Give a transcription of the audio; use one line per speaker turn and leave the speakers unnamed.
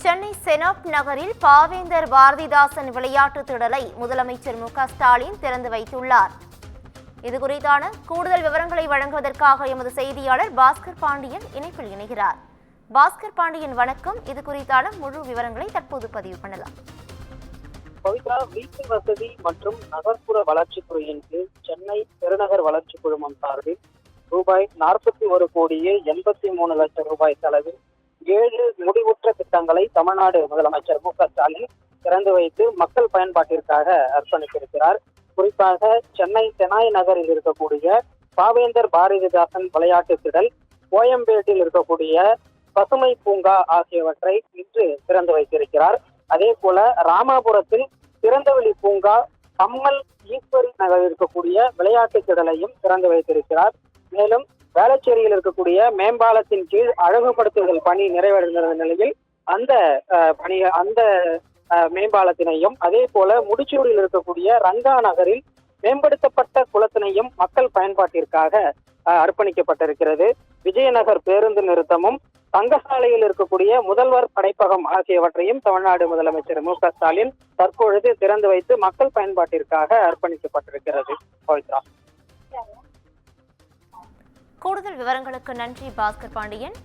சென்னை செனாப் நகரில் பாவேந்தர் பாரதிதாசன் விளையாட்டு திடலை முதலமைச்சர் மு.க.ஸ்டாலின் திறந்து வைத்துள்ளார். இதுகுறித்தான கூடுதல் விவரங்களை வழங்குவதற்காக எமது செய்தியாளர் பாஸ்கர் பாண்டியன் இணைப்பில் இணைகிறார். பாஸ்கர் பாண்டியன், வணக்கம். இது குறித்தான முழு விவரங்களை தற்போது பதிவு பண்ணலாம்.
பவித்ரா, வீட்டு வசதி மற்றும் நகர்ப்புற வளர்ச்சித்துறையின் கீழ் சென்னை பெருநகர் வளர்ச்சி குழுமம் சார்பில் ரூபாய் 41,83 லட்சம் ரூபாய் செலவில் 7 முடிவுற்ற திட்டங்களை தமிழ்நாடு முதலமைச்சர் மு.க.ஸ்டாலின் திறந்து வைத்து மக்கள் பயன்பாட்டிற்காக அர்ப்பணித்திருக்கிறார். குறிப்பாக சென்னை தெனாய் நகரில் இருக்கக்கூடிய பாவேந்தர் பாரதிதாசன் விளையாட்டு திடல், கோயம்பேட்டில் இருக்கக்கூடிய பசுமை பூங்கா ஆகியவற்றை இன்று திறந்து வைத்திருக்கிறார். அதே போல ராமாபுரத்தில் திறந்தவெளி பூங்கா, கம்மல் ஈஸ்வரி நகரில் இருக்கக்கூடிய விளையாட்டு திடலையும் திறந்து வைத்திருக்கிறார். மேலும் வேளச்சேரியில் இருக்கக்கூடிய மேம்பாலத்தின் கீழ் அழகுபடுத்துதல் பணி நிறைவடைந்த நிலையில் அந்த மேம்பாலத்தினையும், அதே போல முடிச்சூரில் இருக்கக்கூடிய ரங்கா நகரில் மேம்படுத்தப்பட்ட குளத்தினையும் மக்கள் பயன்பாட்டிற்காக அர்ப்பணிக்கப்பட்டிருக்கிறது. விஜயநகர் பேருந்து நிறுத்தமும், தங்கசாலையில் இருக்கக்கூடிய முதல்வர் படைப்பகம் ஆகியவற்றையும் தமிழ்நாடு முதலமைச்சர் மு.க.ஸ்டாலின் தற்பொழுது திறந்து வைத்து மக்கள் பயன்பாட்டிற்காக அர்ப்பணிக்கப்பட்டிருக்கிறது. பவித்ரா,
கூடுதல் விவரங்களுக்கு நன்றி பாஸ்கர் பாண்டியன்.